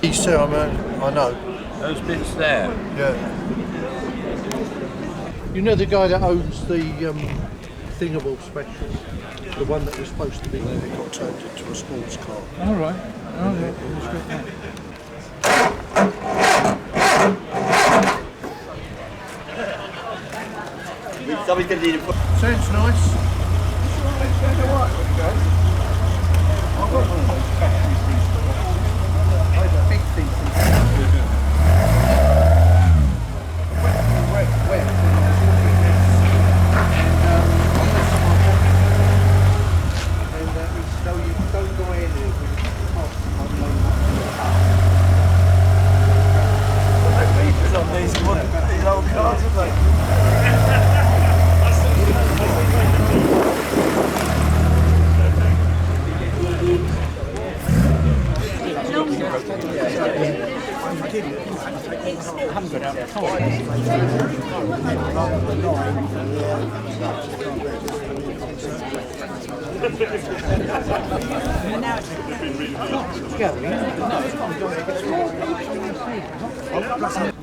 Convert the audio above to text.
These two, I know. Those bits there? Yeah. You know the guy that owns the Thingable Special? The one that was supposed to be there that got turned into a sports car. All right. Oh, yeah. Somebody's going to need a... Sounds nice. Big thing. No, it's not.